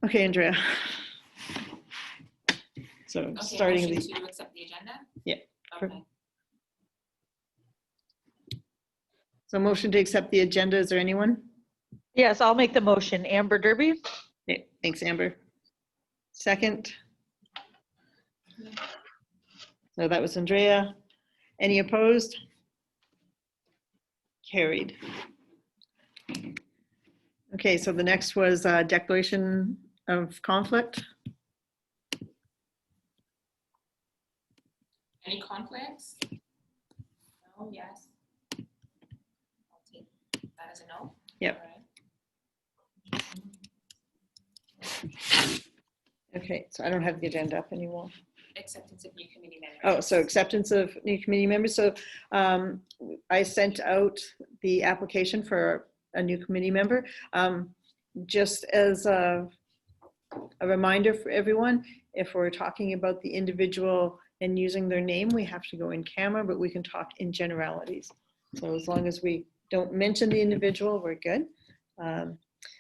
Okay, Andrea. So Okay, starting motion to accept the agenda? Yeah. Okay. So motion to accept the agenda. Is there anyone? Yes, I'll make the motion. Amber Derby? Okay, thanks, Amber. Second. So that was Andrea. Any opposed? Carried. Okay, so the next was declaration of conflict. Any conflicts? No, yes. I'll take that as a no. Yep. All right. Okay, so I don't have the agenda up anymore. Acceptance of new committee members. Oh, so acceptance of new committee members. So I sent out the application for a new committee member. Just as a reminder for everyone, if we're talking about the individual and using their name, we have to go in camera, but we can talk in generalities. So as long as we don't mention the individual, we're good.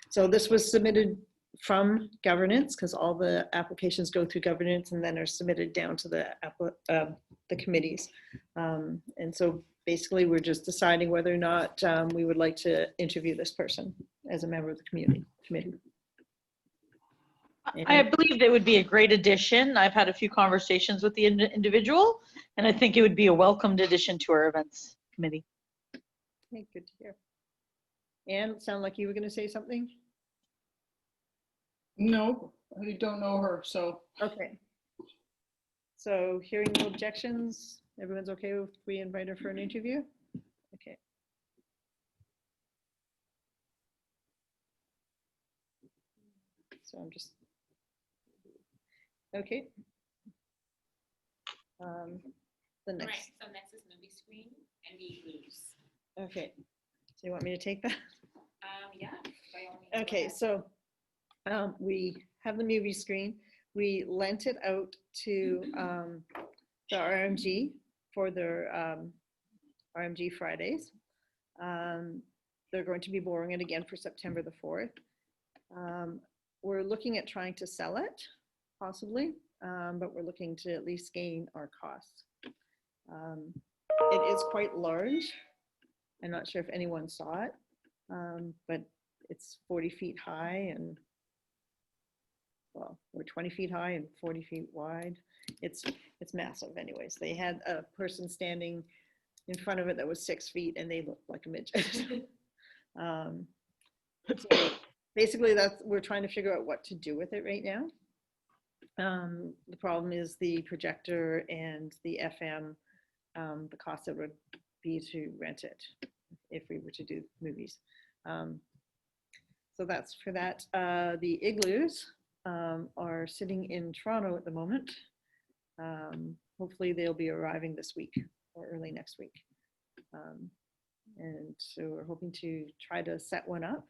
So this was submitted from governance, because all the applications go through governance and then are submitted down to the committees. And so basically we're just deciding whether or not we would like to interview this person as a member of the committee. I believe it would be a great addition. I've had a few conversations with the individual, and I think it would be a welcomed addition to our events committee. Okay, good to hear. Anne, it sounded like you were going to say something. No, I don't know her, so. Okay. So hearing no objections, everyone's okay if we invite her for an interview? Okay. So I'm just, okay. The All right, next, so next is movie screen and we lose. okay. So you want me to take that? Yeah, by all means. go Okay, ahead. so we have the movie screen. We lent it out to the RMG for their RMG Fridays. They're going to be borrowing it again for September the 4th. We're looking at trying to sell it, possibly, but we're looking to at least gain our costs. It is quite large. I'm not sure if anyone saw it, but it's 40 feet high and, well, we're 20 feet high and 40 feet wide. It's massive anyways. They had a person standing in front of it that was 6 feet and they looked like a midget. So basically we're trying to figure out what to do with it right now. The problem is the projector and the FM, the cost that would be to rent it if we were to do movies. So that's for that. The igloos are sitting in Toronto at the moment. Hopefully they'll be arriving this week or early next week. And so we're hoping to try to set one up.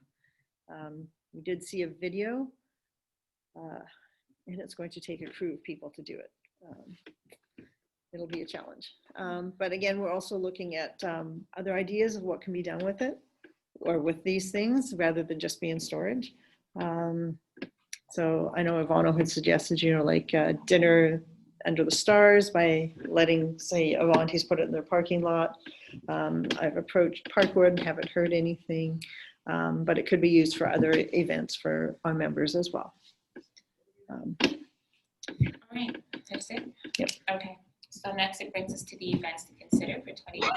We did see a video and it's going to take a crew of people to do it. It'll be a challenge. But again, we're also looking at other ideas of what can be done with it or with these things rather than just be in storage. So I know Ivano had suggested, like dinner under the stars by letting, say, Avanti's put it in their parking lot. I've approached Parkwood, haven't heard anything, but it could be used for other events for our members as well. All right, that's it? Yep. Okay, so next it brings us to the events to consider for 2021.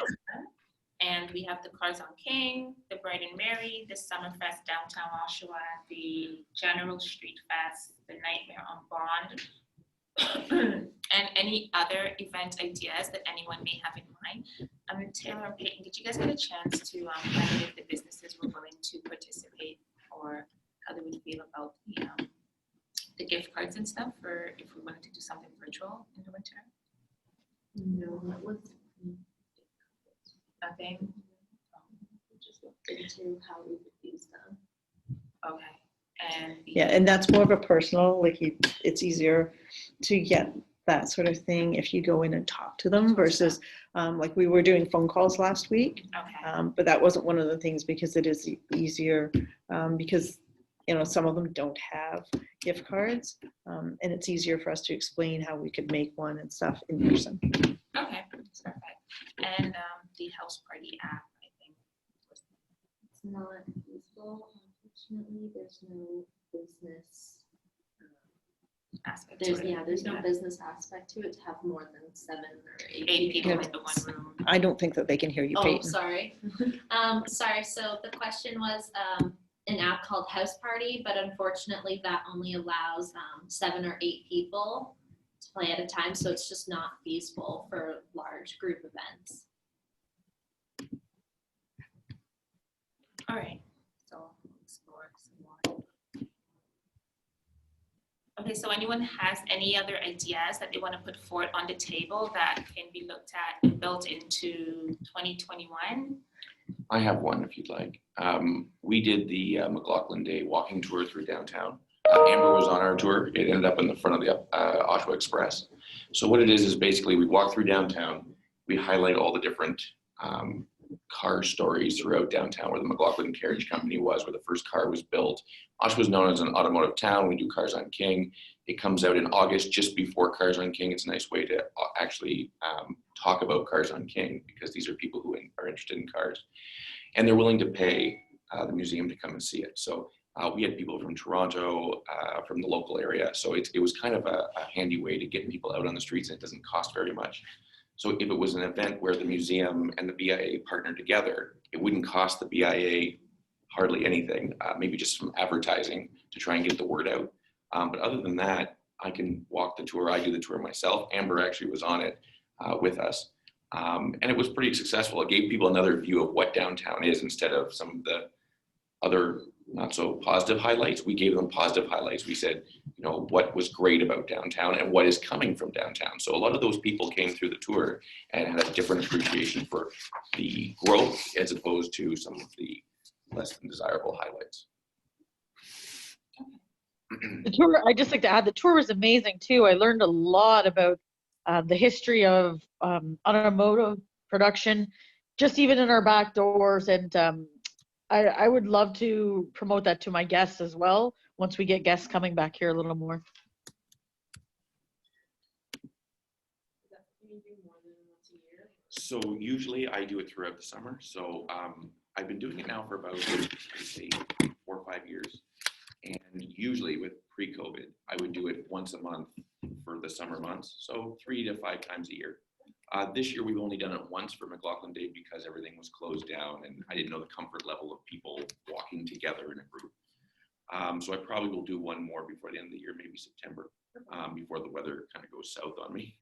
And we have the Cars on King, the Bright and Merry, the Summerfest Downtown Oshawa, the General Street Fest, the Nightmare on Bond, and any other event ideas that anyone may have in mind. Taylor and Peyton, did you guys get a chance to find if the businesses were willing to participate or how they would feel about the gift cards and stuff, or if we wanted to do something virtual in the winter? No, that was Nothing? just looked into how we would use them. Okay. And Yeah, and that's more of a personal, like it's easier to get that sort of thing if you go in and talk to them versus like we were doing phone calls last week. Okay. But that wasn't one of the things because it is easier because some of them don't have gift cards. And it's easier for us to explain how we could make one and stuff in person. Okay, perfect. And the house party app, I think. It's not feasible, unfortunately, there's no business. Aspect to it. There's no business aspect to it to have more than 7 or 8 8 people Yeah. in the one room. I don't think that they can hear you, Oh, Peyton. sorry. Sorry, so the question was, an app called House Party, but unfortunately that only allows, 7 or 8 people to play at a time, so it's just not feasible for large group events. All right, so we'll explore some more. Okay, so anyone has any other ideas that they want to put forward on the table that can be looked at and built into 2021? I have one if you'd like. We did the McLaughlin Day walking tour through downtown. Amber was on our tour. It ended up in the front of the Oshawa Express. So what it is basically we walk through downtown. We highlight all the different car stories throughout downtown, where the McLaughlin Carriage Company was, where the first car was built. Oshawa is known as an automotive town. We do Cars on King. It comes out in August, just before Cars on King. It's a nice way to actually talk about Cars on King, because these are people who are interested in cars. And they're willing to pay the museum to come and see it. So we had people from Toronto, from the local area. So it was kind of a handy way to get people out on the streets, and it doesn't cost very much. So if it was an event where the museum and the BIA partnered together, it wouldn't cost the BIA hardly anything, maybe just some advertising to try and get the word out. But other than that, I can walk the tour. I do the tour myself. Amber actually was on it with us. And it was pretty successful. It gave people another view of what downtown is instead of some of the other not so positive highlights. We gave them positive highlights. We said, what was great about downtown and what is coming from downtown. So a lot of those people came through the tour and had a different appreciation for the growth as opposed to some of the less than desirable highlights. The tour, I just like to add, the tour was amazing too. I learned a lot about the history of automotive production, just even in our back doors. And I would love to promote that to my guests as well, once we get guests coming back here a little more. So usually I do it throughout the summer. So I've been doing it now for about, I'd say, 4 or 5 years. And usually with pre-COVID, I would do it once a month for the summer months. So 3 to 5 times a year. This year we've only done it once for McLaughlin Day because everything was closed down and I didn't know the comfort level of people walking together in a group. So I probably will do one more before the end of the year, maybe September, before the weather kind of goes south on me.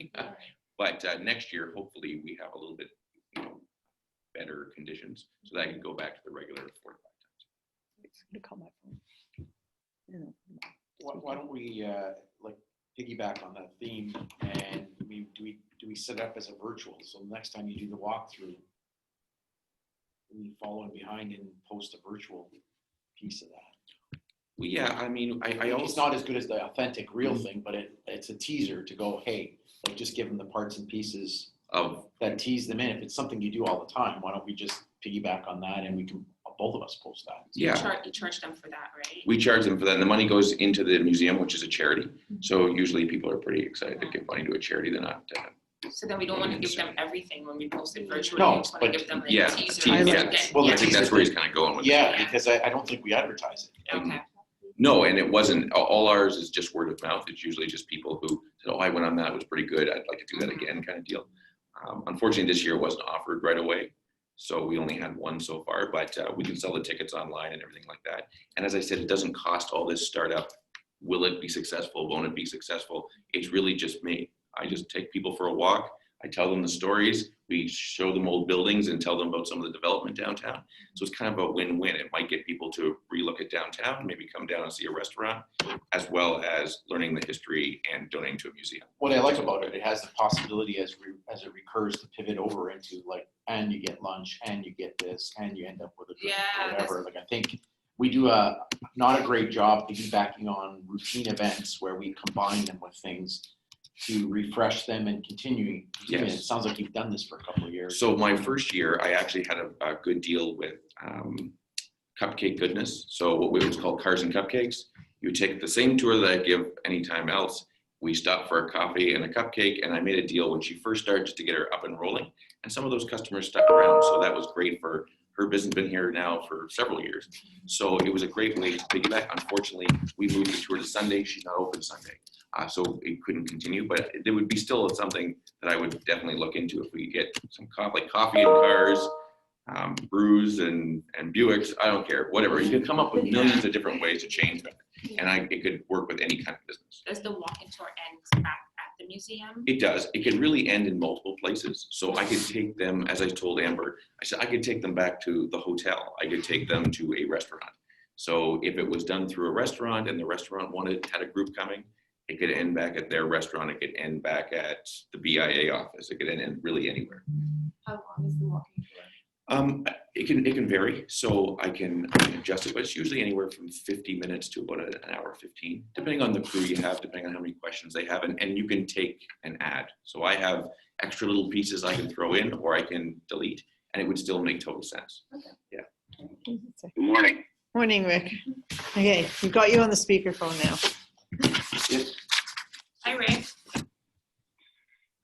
But next year, hopefully we have a little bit better conditions so that I can go back to the regular 4 to 5 times. It's gonna call my phone. Why don't we like piggyback on that theme, and do we set it up as a virtual? So next time you do the walkthrough, we follow in behind and post a virtual piece of that. Well, yeah, I mean, I It's also, not as good as the authentic real thing, but it's a teaser to go, hey, like just give them the parts and pieces of that tease them in. If it's something you do all the time, why don't we just piggyback on that and we can both of us post that? yeah. You charge them for that, right? We charge them for that. And the money goes into the museum, which is a charity. So usually people are pretty excited to give money to a charity. They're not. So then we don't want to give them everything when we post it virtually. No, We just want to but- give them like Yeah, a teaser. tease, so yeah. they get- Well, I the think that's where he's kind of going with it. Yeah, because I don't think we advertise it. Okay. No, and it wasn't, all ours is just word of mouth. It's usually just people who said, oh, I went on that, it was pretty good. I'd like to do that again kind of deal. Unfortunately, this year wasn't offered right away. So we only had one so far, but we can sell the tickets online and everything like that. And as I said, it doesn't cost all this startup. Will it be successful? Won't it be successful? It's really just me. I just take people for a walk. I tell them the stories. We show them old buildings and tell them about some of the development downtown. So it's kind of a win-win. It might get people to relook at downtown, maybe come down and see a restaurant, as well as learning the history and donating to a museum. What I like about it, it has the possibility as it recurs to pivot over into like, and you get lunch, and you get this, and you end up with a drink, Yeah, or whatever. Like I think we do not a great job piggybacking on routine events where we combine them with things to refresh them and continue. Yes. It sounds like you've done this for a couple of years. So my first year, I actually had a good deal with cupcake goodness. So what was called Cars and Cupcakes. You take the same tour that I give anytime else. We stopped for a coffee and a cupcake, and I made a deal when she first started just to get her up and rolling. And some of those customers stuck around, so that was great for her business. Been here now for several years, so it was a great way to piggyback. Unfortunately, we moved the tour to Sunday. She's not open Sunday, so it couldn't continue. But it would be still something that I would definitely look into if we could get some coffee and cars, brews and Buicks. I don't care, whatever. You can come up with millions of different ways to change that, and it could work with any kind of business. Does the walking tour end back at the museum? It does. It can really end in multiple places. So I could take them, as I told Amber, I said I could take them back to the hotel. I could take them to a restaurant. So if it was done through a restaurant and the restaurant had a group coming, it could end back at their restaurant. It could end back at the BIA office. It could end really anywhere. How long is the walking tour? It can vary. So I can adjust it, but it's usually anywhere from 50 minutes to about an hour 15, depending on the crew you have, depending on how many questions they have, and you can take and add. So I have extra little pieces I can throw in or I can delete, and it would still make total sense. Yeah. Good morning. Morning, Rick. Okay, we've got you on the speakerphone now. Hi, Rick.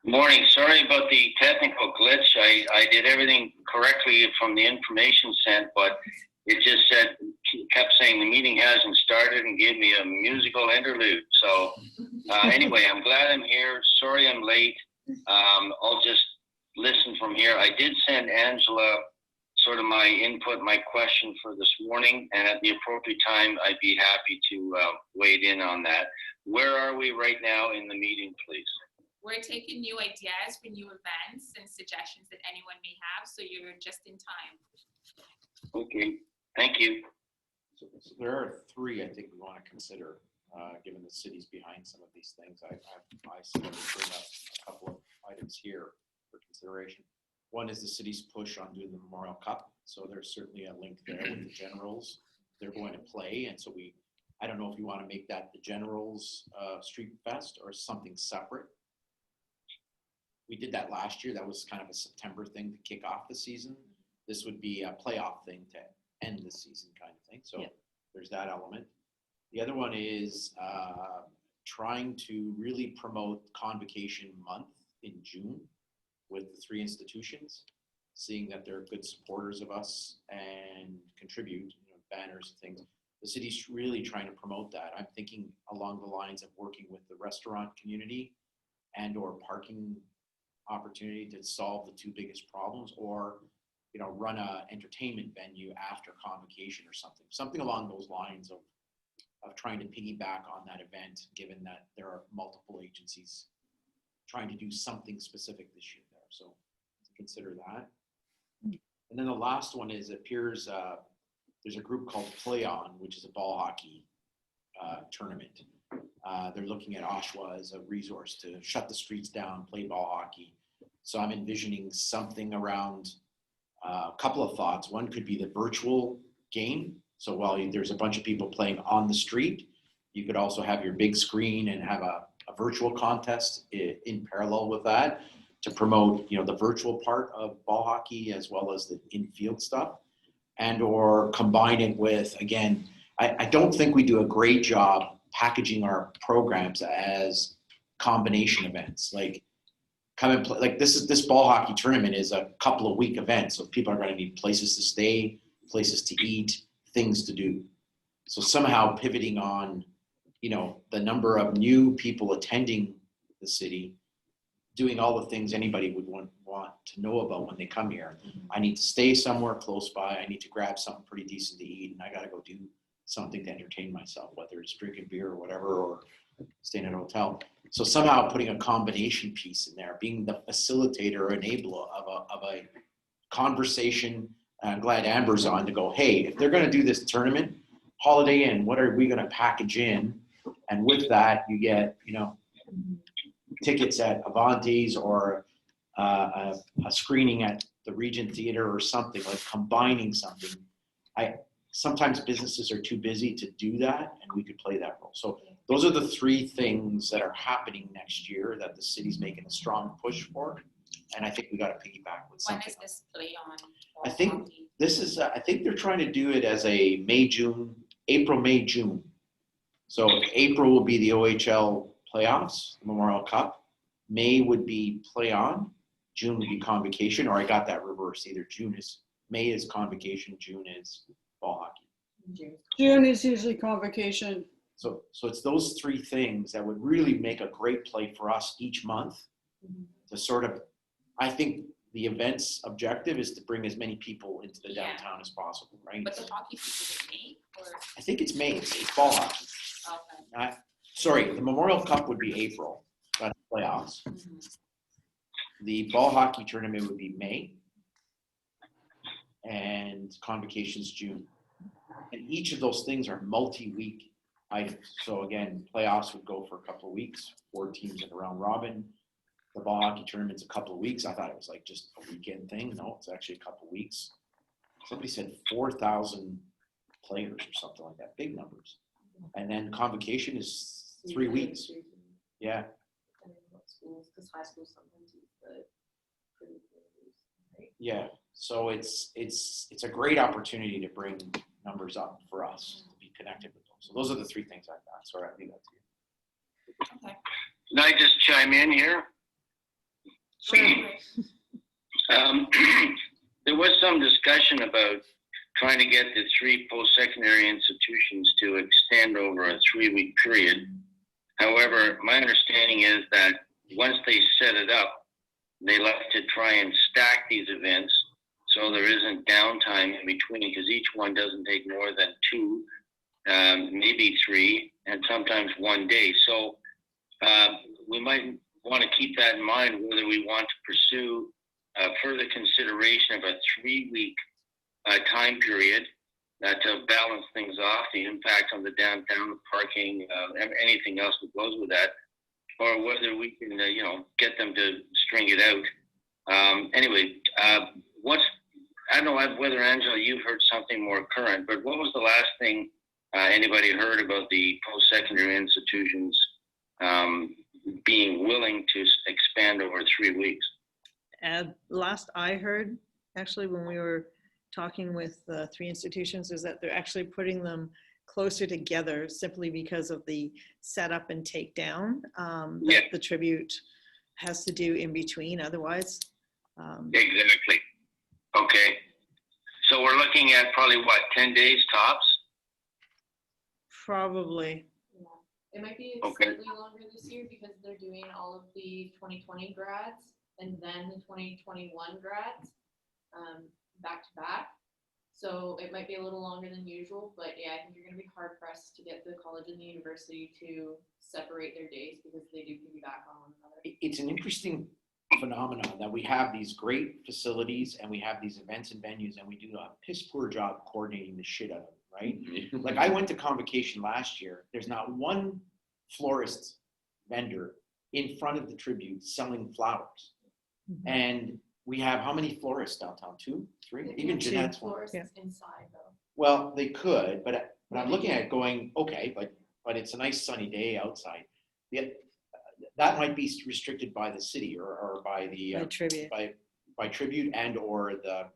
Good morning. Sorry about the technical glitch. I did everything correctly from the information sent, but it just kept saying the meeting hasn't started and gave me a musical interlude. So anyway, I'm glad I'm here. Sorry I'm late. I'll just listen from here. I did send Angela sort of my input, my question for this morning, and at the appropriate time, I'd be happy to wade in on that. Where are we right now in the meeting, please? We're taking new ideas for new events and suggestions that anyone may have, so you're just in time. Okay, thank you. So there are three I think we want to consider, given the city's behind some of these things. I sort of bring up a couple of items here for consideration. One is the city's push on doing the Memorial Cup. So there's certainly a link there with the Generals. They're going to play, and so I don't know if you want to make that the Generals Street Fest or something separate. We did that last year. That was kind of a September thing to kick off the season. This would be a playoff thing to end the season kind of thing. So there's that element. The other one is trying to really promote Convocation Month in June with the three institutions, seeing that they're good supporters of us and contribute, banners and things. The city's really trying to promote that. I'm thinking along the lines of working with the restaurant community and or parking opportunity to solve the two biggest problems, or run a entertainment venue after Convocation or something along those lines of trying to piggyback on that event, given that there are multiple agencies trying to do something specific this year there. So consider that. And then the last one is, it appears there's a group called Play On, which is a ball hockey tournament. They're looking at Oshawa as a resource to shut the streets down, play ball hockey. So I'm envisioning something around a couple of thoughts. One could be the virtual game. So while there's a bunch of people playing on the street, you could also have your big screen and have a virtual contest in parallel with that to promote, the virtual part of ball hockey as well as the in-field stuff, and or combine it with, again, I don't think we do a great job packaging our programs as combination events. Like come and play, like this ball hockey tournament is a couple of week event. So people are going to need places to stay, places to eat, things to do. So somehow pivoting on, the number of new people attending the city, doing all the things anybody would want to know about when they come here. I need to stay somewhere close by. I need to grab something pretty decent to eat, and I got to go do something to entertain myself, whether it's drinking beer or whatever, or staying in a hotel. So somehow putting a combination piece in there, being the facilitator or enabler of a conversation. I'm glad Amber's on to go, hey, if they're going to do this tournament, Holiday Inn, what are we going to package in? And with that, you get, tickets at Avanti's or a screening at the Regent Theater or something, like combining something. Sometimes businesses are too busy to do that, and we could play that role. So those are the three things that are happening next year that the city's making a strong push for. And I think we got to piggyback with When something. is this Play On? I think this is, I think they're trying to do it as a April, May, June. So April will be the OHL playoffs, Memorial Cup. May would be play on, June would be convocation, or I got that reversed. Either May is convocation, June is ball hockey. June is usually convocation. So it's those three things that would really make a great play for us each month to sort of, I think the event's objective is to bring as many people into the downtown as possible, right? But the hockey season is May or? I think it's May, it's ball hockey. Okay. Sorry, the Memorial Cup would be April, that's playoffs. The ball hockey tournament would be May. And convocation's June. And each of those things are multi-week items. So again, playoffs would go for a couple of weeks, 4 teams in a round robin. The ball hockey tournament's a couple of weeks. I thought it was like just a weekend thing. No, it's actually a couple of weeks. Somebody said 4,000 players or something like that, big numbers. And then convocation is 3 weeks. Yeah. Because high school sometimes use the pretty right? Yeah. So it's a great opportunity to bring numbers up for us to be connected with them. So those are the 3 things I got. Sorry, I leave that to you. Okay. Can I just chime in here? There was some discussion about trying to get the 3 post-secondary institutions to extend over a 3-week period. However, my understanding is that once they set it up, they like to try and stack these events so there isn't downtime in between, because each one doesn't take more than 2, maybe 3, and sometimes 1 day. So we might want to keep that in mind, whether we want to pursue further consideration of a 3-week time period to balance things off, the impact on the downtown, parking, anything else that goes with that, or whether we can, get them to string it out. Anyway, I don't know whether, Angela, you've heard something more current, but what was the last thing anybody heard about the post-secondary institutions being willing to expand over 3 weeks? And last I heard, actually, when we were talking with the 3 institutions, is that they're actually putting them closer together simply because of the setup and takedown that the tribute has to do in between otherwise. Exactly. Okay. So we're looking at probably 10 days tops? Probably. Yeah. It might be Okay. slightly longer this year because they're doing all of the 2020 grads and then the 2021 grads back to back. So it might be a little longer than usual, but yeah, I think you're going to be hard pressed to get the college and the university to separate their days because they do piggyback on one another. It's an interesting phenomenon that we have these great facilities and we have these events and venues and we do a piss poor job coordinating the shit out of it, right? Like I went to convocation last year. There's not one florist vendor in front of the tribute selling flowers. And we have how many florists downtown? 2, 3? Even Jeanette's one. Florists Yeah. inside though. Well, they could, but I'm looking at it going, okay, but it's a nice sunny day outside. That might be restricted by the city or by the By tribute. by tribute and or the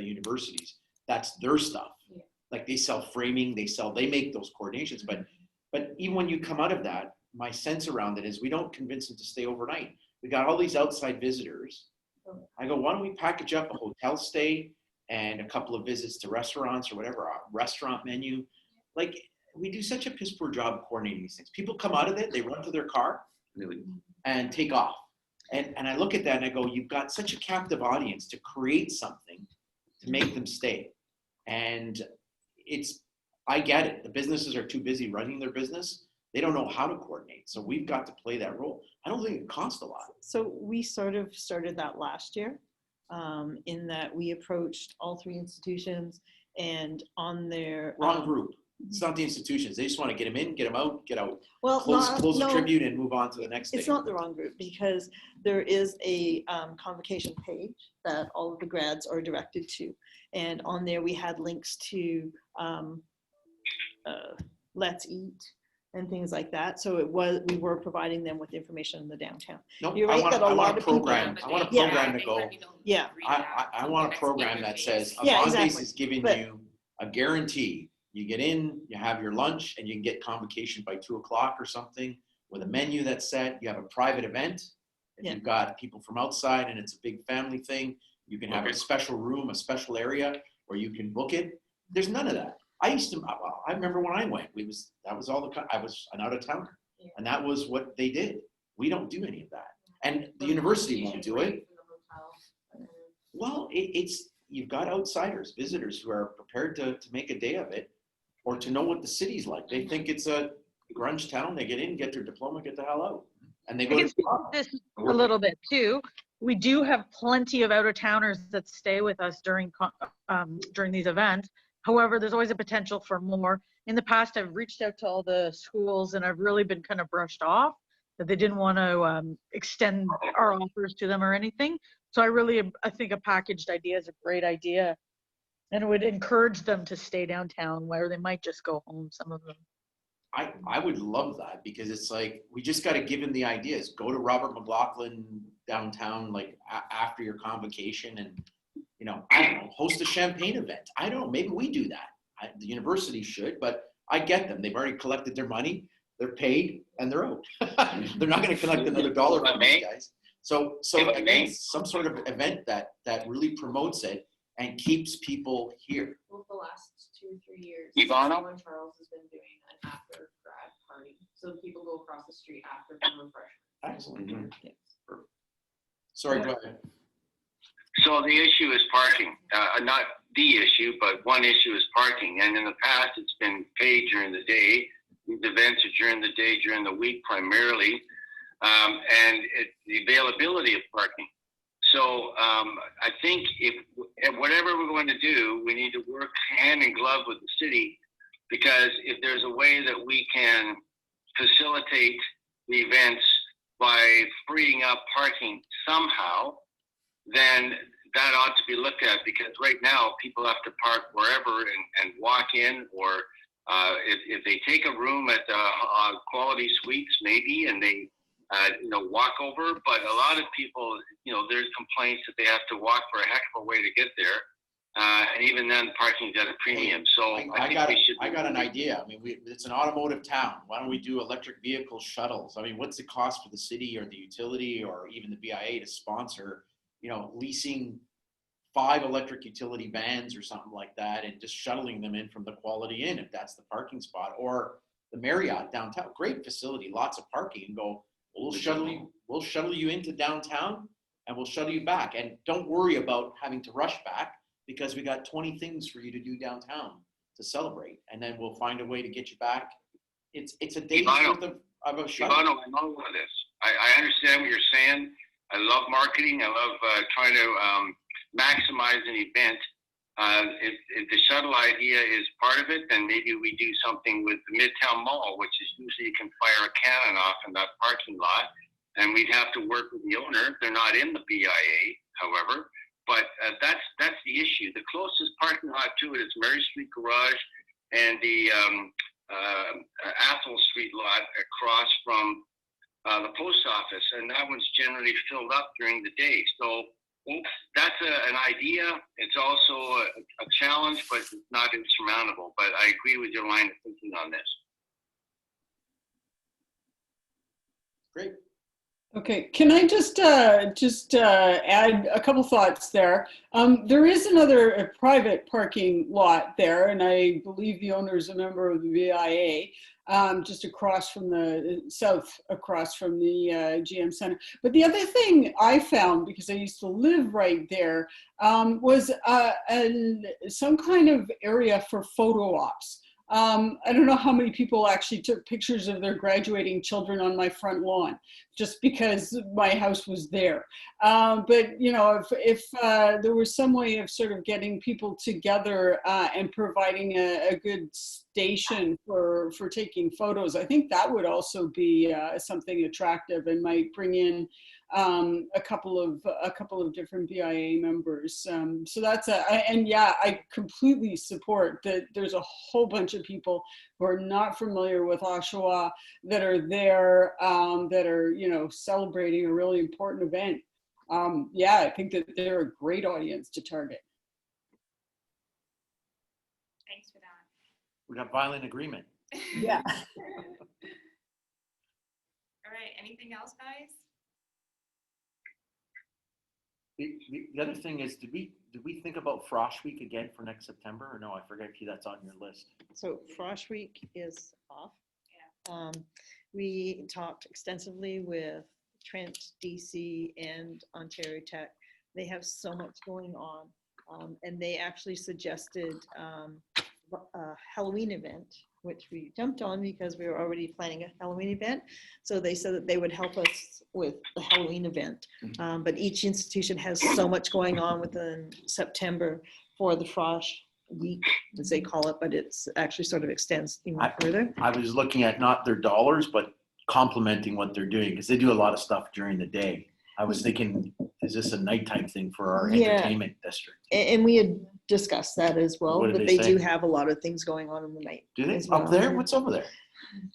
universities. That's their stuff. Yeah. Like they sell framing, they make those coordinations. But even when you come out of that, my sense around it is we don't convince them to stay overnight. We got all these outside visitors. I go, why don't we package up a hotel stay and a couple of visits to restaurants or whatever, a restaurant menu. Like we do such a piss poor job of coordinating these things. People come out of it, they run to their car and take off. And I look at that and I go, you've got such a captive audience to create something to make them stay. And I get it. The businesses are too busy running their business. They don't know how to coordinate. So we've got to play that role. I don't think it costs a lot. So we sort of started that last year in that we approached all 3 institutions and on their Wrong group. It's not the institutions. They just want to get them in, get them out, get out. well, Close the no, tribute and move on to the next day. it's not the wrong group because there is a convocation page that all of the grads are directed to. And on there we had links to Let's Eat and things like that. So we were providing them with information in the downtown. No, You're right that a lot of people- I want a Yeah. program to go, Yeah. I want a program that says, Yeah, Avandes exactly. is giving But- you a guarantee. You get in, you have your lunch, and you can get convocation by 2:00 or something with a menu that's set. You have a private event. If Yeah. you've got people from outside and it's a big family thing, you can have a Okay. special room, a special area where you can book it. There's none of that. I remember when I went, that was all I was an out of towner. Yeah. And that was what they did. We don't do any of that. And the university won't do it. Well, you've got outsiders, visitors who are prepared to make a day of it or to know what the city's like. They think it's a grunge town. They get in, get their diploma, get the hell out. And they I go can to speak to this a little bit too. We do have plenty of out-of-towners that stay with us during these events. However, there's always a potential for more. In the past, I've reached out to all the schools and I've really been kind of brushed off that they didn't want to extend our offers to them or anything. So I think a packaged idea is a great idea. And it would encourage them to stay downtown where they might just go home, some of them. I would love that because it's like, we just got to give them the ideas. Go to Robert McLaughlin downtown, like after your convocation and, I don't know, host a champagne event. I don't know, maybe we do that. The university should, but I get them. They've already collected their money. They're paid and they're out. They're not going to collect another dollar from these guys. So again, some sort of event that really promotes it and keeps people here. Well, the last 2 or 3 years, Ivana? St. Charles has been doing an after grad party. So people go across the street after for refreshments. Excellent. Mhm. Sorry, go ahead. So the issue is parking. Not the issue, but one issue is parking. And in the past, it's been paid during the day. These events are during the day, during the week primarily, and the availability of parking. So I think if whatever we're going to do, we need to work hand in glove with the city, because if there's a way that we can facilitate the events by freeing up parking somehow, then that ought to be looked at, because right now people have to park wherever and walk in, or if they take a room at Quality Suites maybe and they walk over, but a lot of people, there's complaints that they have to walk for a heck of a way to get there, and even then parking's at a premium. So I got an idea. I mean, it's an automotive town. Why don't we do electric vehicle shuttles? I mean, what's the cost for the city or the utility or even the BIA to sponsor, leasing 5 electric utility vans or something like that and just shuttling them in from the Quality Inn if that's the parking spot, or the Marriott downtown. Great facility, lots of parking, and go, we'll shuttle you into downtown and we'll shuttle you back. And don't worry about having to rush back, because we got 20 things for you to do downtown to celebrate, and then we'll find a way to get you back. It's a day's worth of a shuttle. I know all of this. I understand what you're saying. I love marketing. I love trying to maximize an event. If the shuttle idea is part of it, then maybe we do something with the Midtown Mall, which is usually you can fire a cannon off in that parking lot, and we'd have to work with the owner. They're not in the BIA, however, but that's the issue. The closest parking lot to it is Mary Street Garage and the Athol Street lot across from the post office, and that one's generally filled up during the day. So that's an idea. It's also a challenge, but it's not insurmountable. But I agree with your line of thinking on this. Great. Okay, can I just add a couple thoughts there? There is another private parking lot there, and I believe the owner is a member of the VIA, just across from across from the GM Center. But the other thing I found, because I used to live right there, was some kind of area for photo ops. I don't know how many people actually took pictures of their graduating children on my front lawn. just because my house was there. But you know, if there was some way of sort of getting people together and providing a good station for taking photos, I think that would also be something attractive and might bring in a couple of different BIA members. So that's and yeah, I completely support that. There's a whole bunch of people who are not familiar with Oshawa that are there, that are, you know, celebrating a really important event. Yeah, I think that they're a great audience to target. Thanks for that. We got violent agreement. Yeah. All right, anything else, guys? The other thing is, did we think about Frosh Week again for next September, or no? I forget if that's on your list. So Frosh Week is off. We talked extensively with Trent, DC, and Ontario Tech. They have so much going on, and they actually suggested a Halloween event, which we jumped on because we were already planning a Halloween event. So they said that they would help us with the Halloween event. But each institution has so much going on within September for the Frosh Week, as they call it, but it's actually sort of extends even further. I was looking at not their dollars, but complementing what they're doing, because they do a lot of stuff during the day. I was thinking, is this a nighttime thing for our entertainment district? And we had discussed that as well, What did but they they say? do have a lot of things going on in the night. Do they? as well. Up there? What's over there?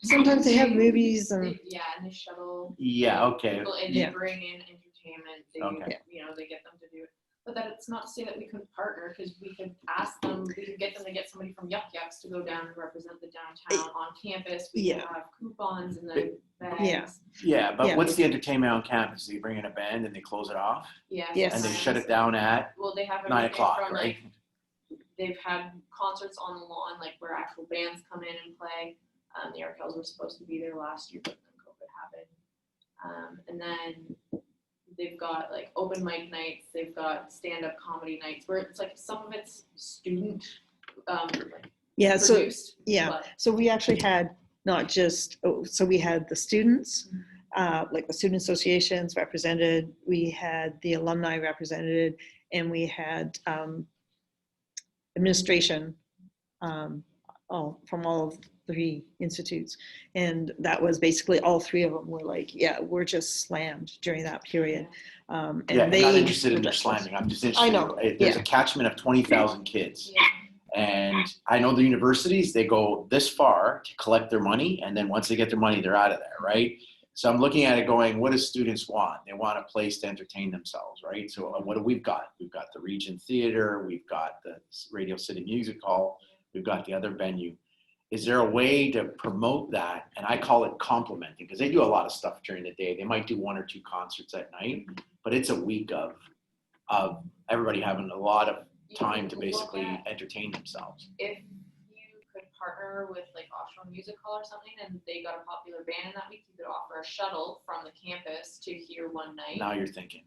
Sometimes they have movies and Yeah, and they shuttle Yeah, okay. people and Yeah. they bring in entertainment. They, Okay. you know, they get them to do it. But that's not to say that we couldn't partner, because we could ask them, we could get them to get somebody from Yuck Yucks to go down and represent the downtown on campus. We Yeah. could have coupons and then bags. Yeah. Yeah, but Yeah. what's the entertainment on campus? They bring in a band and they close it off? Yeah. Yes. And they sometimes. shut it down at Well, they have 9 everything o'clock, from, right? like, they've had concerts on the lawn, like where actual bands come in and play. The Arkells were supposed to be there last year, but then COVID happened. And then they've got like open mic nights. They've got stand-up comedy nights where it's like some of it's student like yeah, so produced. yeah. but- So we actually had not just, so we had the students, like the student associations represented, we had the alumni represented, and we had administration from all of 3 institutes. And that was basically all 3 of them were like, yeah, we're just slammed during that period. And Yeah, I'm they not interested in their slamming. I'm just interested. I know, There's yeah. a catchment of 20,000 kids. Yeah. And I know the universities, they go this far to collect their money. And then once they get their money, they're out of there, right? So I'm looking at it going, what do students want? They want a place to entertain themselves, right? So what do we've got? We've got the Regent Theater. We've got the Radio City Music Hall. We've got the other venue. Is there a way to promote that? And I call it complementing, because they do a lot of stuff during the day. They might do 1 or 2 concerts at night, but it's a week of everybody having a lot of You time to could look basically at entertain themselves. if you could partner with like Oshawa Music Hall or something, and they got a popular band in that week, you could offer a shuttle from the campus to here one night. Now you're thinking.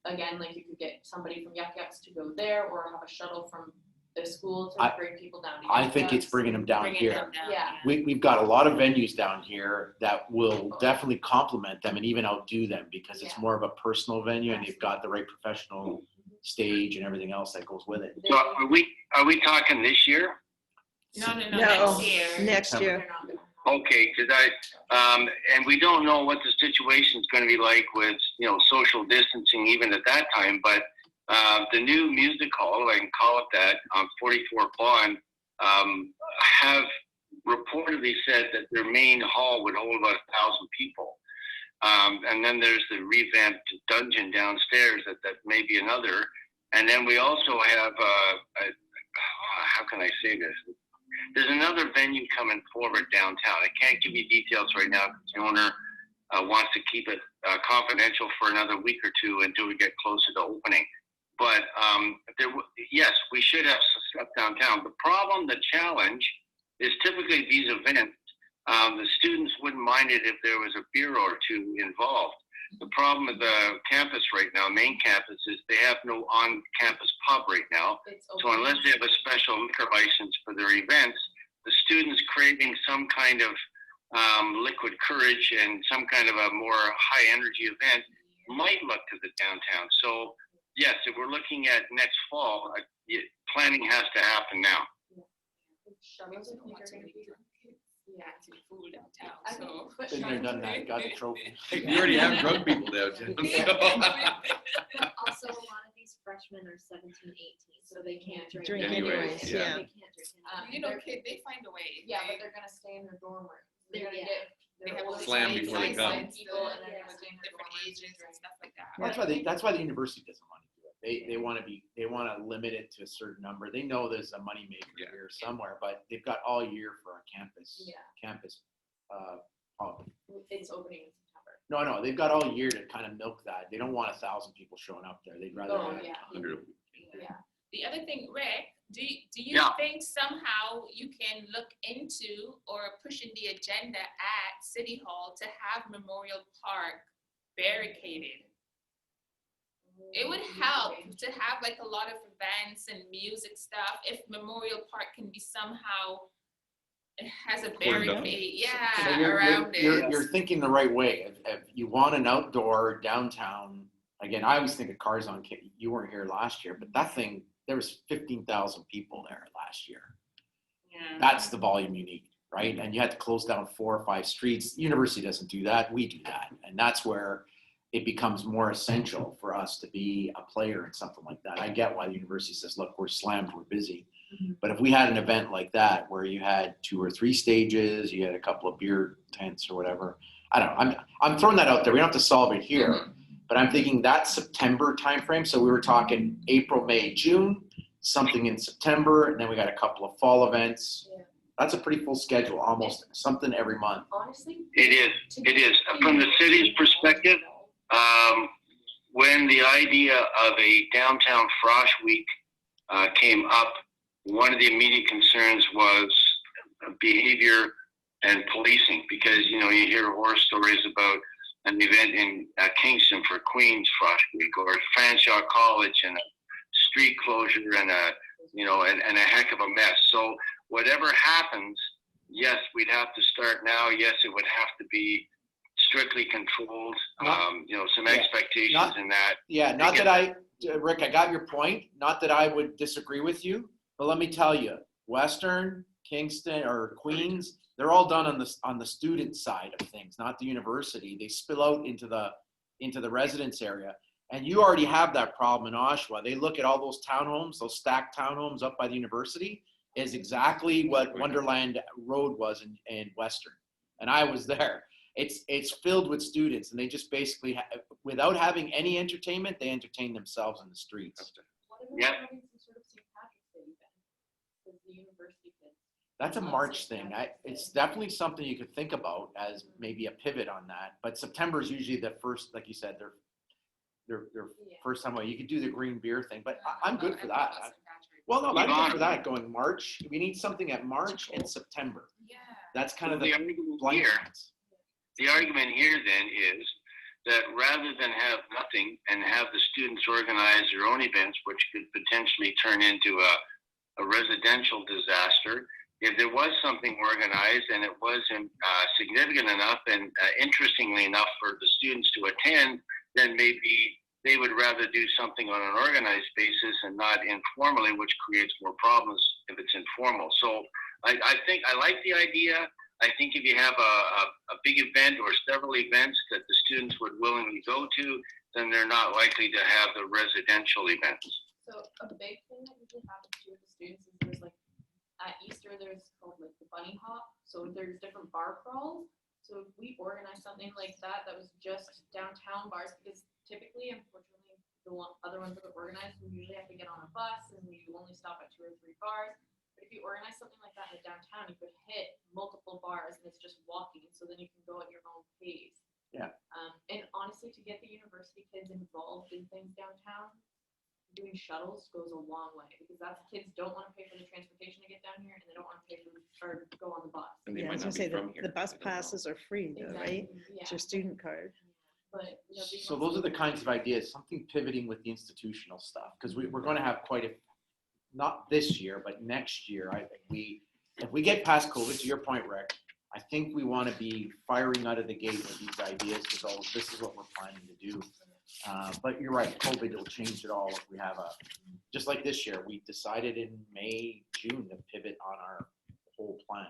Again, like you could get somebody from Yuck Yucks to go there, or have a shuttle from the school to I- bring people down to I Yuck think it's Yucks. bringing them down Bringing here. them down, Yeah. We've got a lot of venues down here that will definitely complement them and even outdo them, because it's Yeah. more of a personal venue and they've got the right professional stage and everything else that goes with it. So are we talking this year? No, No, next year. next September. year. They're not gonna- Okay, because and we don't know what the situation's going to be like with, you know, social distancing even at that time, but the new music hall, if I can call it that, on 44 Bond, have reportedly said that their main hall would hold about 1,000 people. And then there's the revamped dungeon downstairs that may be another. And then we also have, how can I say this? There's another venue coming forward downtown. I can't give you details right now because the owner wants to keep it confidential for another week or 2 until we get closer to opening. But yes, we should have stuff downtown. The problem, the challenge, is typically these events, the students wouldn't mind it if there was a bureau or 2 involved. The problem with the campus right now, main campus, is they have no on-campus pub right now. It's So open. unless they have a special liquor license for their events, the students craving some kind of liquid courage and some kind of a more high energy event might look to the downtown. So yes, if we're looking at next fall, planning has to happen now. Shuttles, I think, are gonna be. Yeah. Food downtown, I think- so. but Been there, done that, got the trophy. You already have drunk people downtown. But also, a lot of these freshmen are 17, 18, so they can't drink. Drink Anyways, anyways, yeah. yeah. They can't drink. You know, kid, they find a way. Yeah, but they're gonna stay in their dorm room. They're gonna Yeah. get. They their have older Slam siblings, before they like, come. sign People and they're Yeah. gonna stay in their dorm Different rooms and ages and drink. stuff like that. That's why the university doesn't want to do it. They want to limit it to a certain number. They know there's a moneymaker Yeah. here somewhere, but they've got all year for a campus. Yeah. Pub. It's opening in September. No, they've got all year to kind of milk that. They don't want 1,000 people showing up there. They'd rather Oh, have yeah. 100. Yeah. The other thing, Rick, do you Yeah. think somehow you can look into or push in the agenda at City Hall to have Memorial Park barricaded? It would help to have like a lot of events and music stuff if Memorial Park can be somehow, it has a Cordoned off. barricade, So yeah, you're, around you're, it. you're thinking the right way. If you want an outdoor downtown, again, I always think of Cars on Campus. You weren't here last year, but that thing, there was 15,000 people there last year. Yeah. That's the volume you need, right? And you had to close down 4 or 5 streets. The university doesn't do that. We do that. And that's where it becomes more essential for us to be a player in something like that. I get why the university says, look, we're slammed, we're busy. But if we had an event like that where you had 2 or 3 stages, you had a couple of beer tents or whatever, I don't know. I'm throwing that out there. We don't have to solve it here, but I'm thinking that September timeframe. So we were talking April, May, June, something in September, and then we got a couple of fall events. Yeah. That's a pretty full schedule, almost something every month. Honestly. It is. It is. From the city's perspective, when the idea of a downtown Frosh Week came up, one of the immediate concerns was behavior and policing, because you hear horror stories about an event in Kingston for Queen's Frosh Week, or Fanshawe College and a street closure and a heck of a mess. So whatever happens, yes, we'd have to start now. Yes, it would have to be strictly controlled. Some expectations in that. Yeah, not that Rick, I got your point. Not that I would disagree with you, but let me tell you, Western, Kingston, or Queens, they're all done on the student side of things, not the university. They spill out into the residence area. And you already have that problem in Oshawa. They look at all those townhomes, those stacked townhomes up by the university, is exactly what Wonderland Road was in Western. And I was there. It's filled with students, and they just basically, without having any entertainment, they entertain themselves in the streets. What about Yep. having some sort of St. Patrick's Day event? Because the university kids. That's a March thing. It's definitely something you could think about as maybe a pivot on that. But September is usually the first, like you said, their Yeah. first time away. You could do the green beer thing, but I'm good for I that. think that's Patrick. Well, no, I'm good Yvonne. for that. Going March, we need something at March and September. Yeah. That's kind of The the argument blank here, spots. the argument here then is that rather than have nothing and have the students organize their own events, which could potentially turn into a residential disaster, if there was something organized and it wasn't significant enough and interestingly enough for the students to attend, then maybe they would rather do something on an organized basis and not informally, which creates more problems if it's informal. So I think I like the idea. I think if you have a big event or several events that the students would willingly go to, then they're not likely to have the residential events. So a big thing that usually happens too with the students is there's like, at Easter, there's called like the bunny hop. So there's different bar crawls. So if we organize something like that was just downtown bars, because typically, unfortunately, other ones that are organized, we usually have to get on a bus and we only stop at 2 or 3 bars. But if you organize something like that in the downtown, you could hit multiple bars and it's just walking. So then you can go at your own pace. Yeah. And honestly, to get the university kids involved in things downtown, doing shuttles goes a long way, because that's kids don't want to pay for the transportation to get down here, and they don't want to pay for or go on the bus. And they Yeah, I might was not gonna say, be from here. the bus I don't know. passes are free though, right? Yeah. It's your student card. But nobody So wants those are to- the kinds of ideas, something pivoting with the institutional stuff, because we're going to have quite a, not this year, but next year. If we get past COVID, to your point, Rick, I think we want to be firing out of the gate with these ideas to go, this is what we're planning to do. But you're right, COVID will change it all if we have just like this year, we decided in May, June to pivot on our whole plan.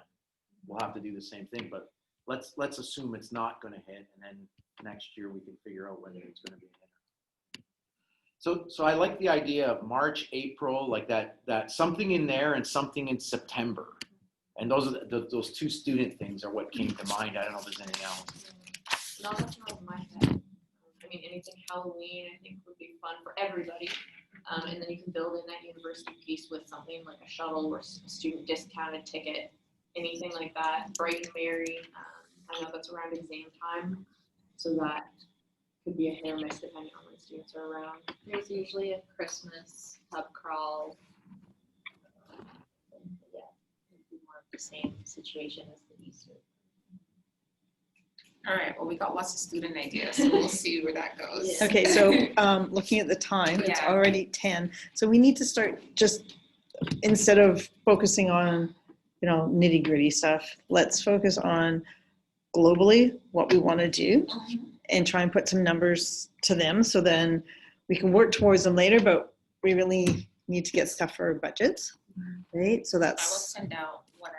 We'll have to do the same thing, but let's assume it's not going to hit, and then next year we can figure out whether it's going to be a hit. So I like the idea of March, April, like that something in there and something in September. And those two student things are what came to mind. I don't know if there's anything else. Not much out of my head. I mean, anything Halloween, I think would be fun for everybody. And then you can build in that university piece with something like a shuttle or a student discounted ticket, anything like that. Bright and merry. I know that's around exam time, so that could be a hit or miss depending on when students are around. There's usually a Christmas pub crawl. Yeah, it'd be more of the same situation as the Easter. All right, well, we got lots of student ideas, so we'll see where that goes. Yeah. Okay, so looking at the time, it's Yeah. already 10. So we need to start just, instead of focusing on, nitty gritty stuff, let's focus on globally what we want to do and try and put some numbers to them. So then we can work towards them later, but we really need to get stuff for our budgets, right? So I will that's, send out what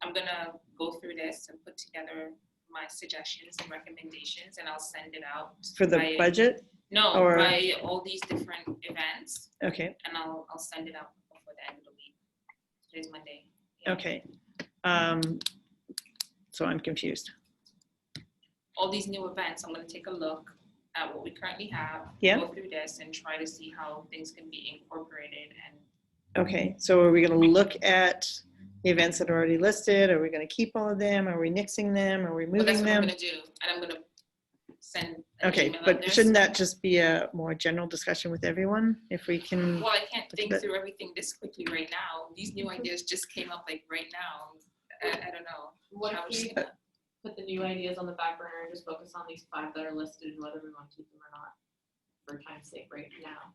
I'm gonna go through this and put together my suggestions and recommendations, and I'll send it out. for the by- budget. No, or- by all these different events, Okay, and I'll send it out before the end of the week. Today's Monday. Yeah. okay. So I'm confused. All these new events, I'm gonna take a look at what we currently have. Yeah. Go through this and try to see how things can be incorporated, and Okay, so are we gonna look at the events that are already listed? Are we gonna keep all of them? Are we nixing them? Are we well, that's moving what I'm them? gonna do, and I'm gonna send an Okay, email out but there. shouldn't that just be a more general discussion with everyone? If we can, Well, I can't think But- through everything this quickly right now. These new ideas just came up like right now. I don't know. What how if we're just we gonna- put the new ideas on the back burner and just focus on these 5 that are listed and whether we want to keep them or not for time's sake right now?